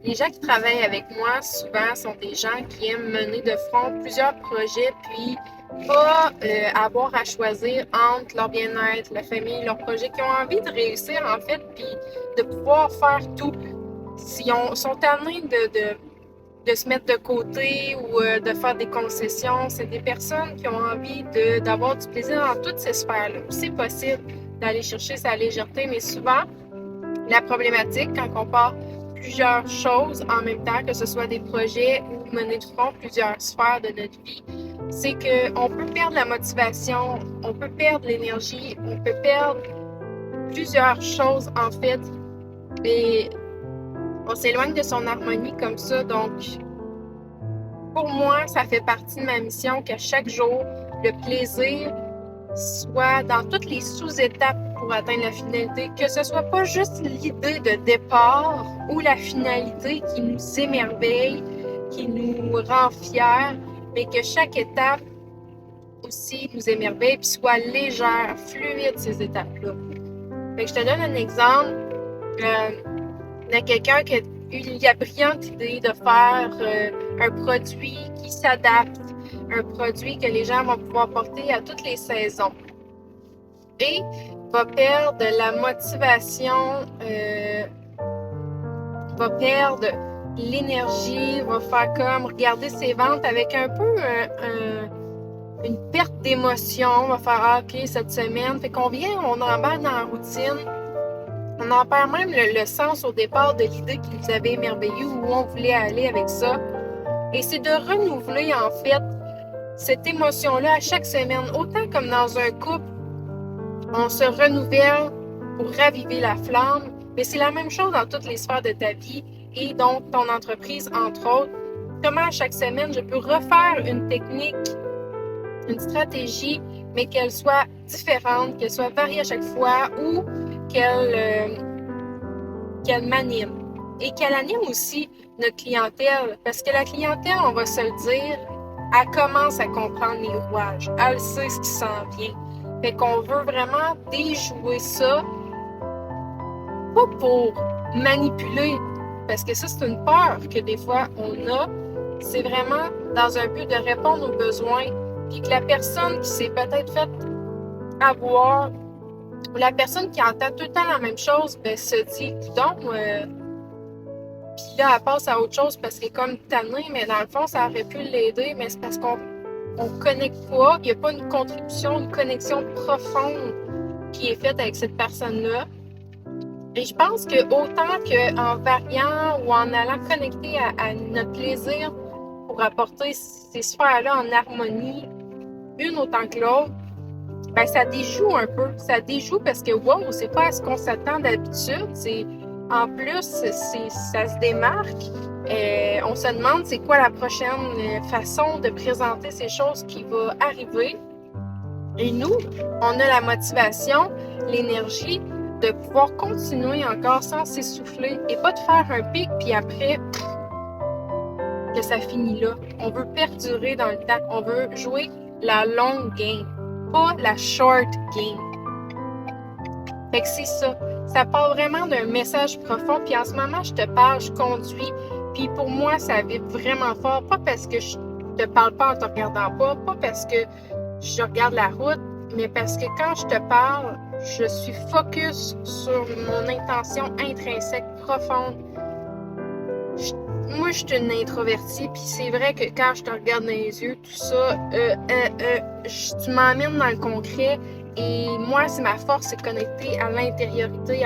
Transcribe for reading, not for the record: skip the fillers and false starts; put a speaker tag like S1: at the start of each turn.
S1: Les gens qui travaillent avec moi, souvent, sont des gens qui aiment mener de front plusieurs projets, puis pas avoir à choisir entre leur bien-être, la famille, leur projet, qui ont envie de réussir, en fait, puis de pouvoir faire tout. S'ils sont tannés de se mettre de côté ou de faire des concessions, c'est des personnes qui ont envie d'avoir du plaisir dans toutes ces sphères-là. C'est possible d'aller chercher sa légèreté, mais souvent, la problématique, quand on part plusieurs choses en même temps, que ce soit des projets ou mener de front plusieurs sphères de notre vie, c'est qu'on peut perdre la motivation, on peut perdre l'énergie, on peut perdre plusieurs choses en fait, et on s'éloigne de son harmonie comme ça. Donc, pour moi, ça fait partie de ma mission qu'à chaque jour, le plaisir soit dans toutes les sous-étapes pour atteindre la finalité, que ce soit pas juste l'idée de départ ou la finalité qui nous émerveille, qui nous rend fiers, mais que chaque étape aussi nous émerveille puis soit légère, fluide ces étapes-là. Fait que je te donne un exemple de quelqu'un qui a eu la brillante idée de faire un produit qui s'adapte, un produit que les gens vont pouvoir porter à toutes les saisons. Et va perdre la motivation, va perdre l'énergie, va faire comme regarder ses ventes avec un peu une perte d'émotion, va faire ah, ok cette semaine, fait qu'on vient, on embarque dans la routine, on en perd même le sens au départ de l'idée qui nous avait émerveillé, où on voulait aller avec ça. Et c'est de renouveler en fait cette émotion-là à chaque semaine, autant comme dans un couple, on se renouvelle pour raviver la flamme, mais c'est la même chose dans toutes les sphères de ta vie et donc ton entreprise, entre autres. Comment à chaque semaine, je peux refaire une technique, une stratégie, mais qu'elle soit différente, qu'elle soit variée à chaque fois ou qu'elle m'anime. Et qu'elle anime aussi notre clientèle, parce que la clientèle, on va se le dire, elle commence à comprendre les rouages, elle sait ce qui s'en vient. Fait qu'on veut vraiment déjouer ça, pas pour manipuler, parce que ça, c'est une peur que des fois on a. C'est vraiment dans un but de répondre aux besoins, puis que la personne qui s'est peut-être faite avoir, ou la personne qui entend tout le temps la même chose, ben, se dit, donc, puis là, elle passe à autre chose parce qu'elle est comme tannée, mais dans le fond, ça aurait pu l'aider, mais c'est parce qu'on ne connecte pas, il n'y a pas une contribution, une connexion profonde qui est faite avec cette personne-là. Et je pense que autant qu'en variant ou en allant connecter à notre plaisir pour apporter ces sphères-là en harmonie, une autant que l'autre, ben ça déjoue un peu. Ça déjoue parce que wow, c'est pas à ce qu'on s'attend d'habitude. En plus, ça se démarque. On se demande c'est quoi la prochaine façon de présenter ces choses qui va arriver. Et nous, on a la motivation, l'énergie de pouvoir continuer encore sans s'essouffler et pas de faire un pic puis après que ça finit là. On veut perdurer dans le temps. On veut jouer la longue game, pas la short game. Fait que c'est ça. Ça part vraiment d'un message profond. Puis en ce moment, je te parle, je conduis. Puis pour moi, ça vibre vraiment fort. Pas parce que je te parle pas en te regardant pas parce que je regarde la route, mais parce que quand je te parle, je suis focus sur mon intention intrinsèque profonde. Moi, je suis une introvertie, puis c'est vrai que quand je te regarde dans les yeux, tout ça, tu m'emmènes dans le concret. Et moi, c'est ma force, c'est de connecter à l'intériorité,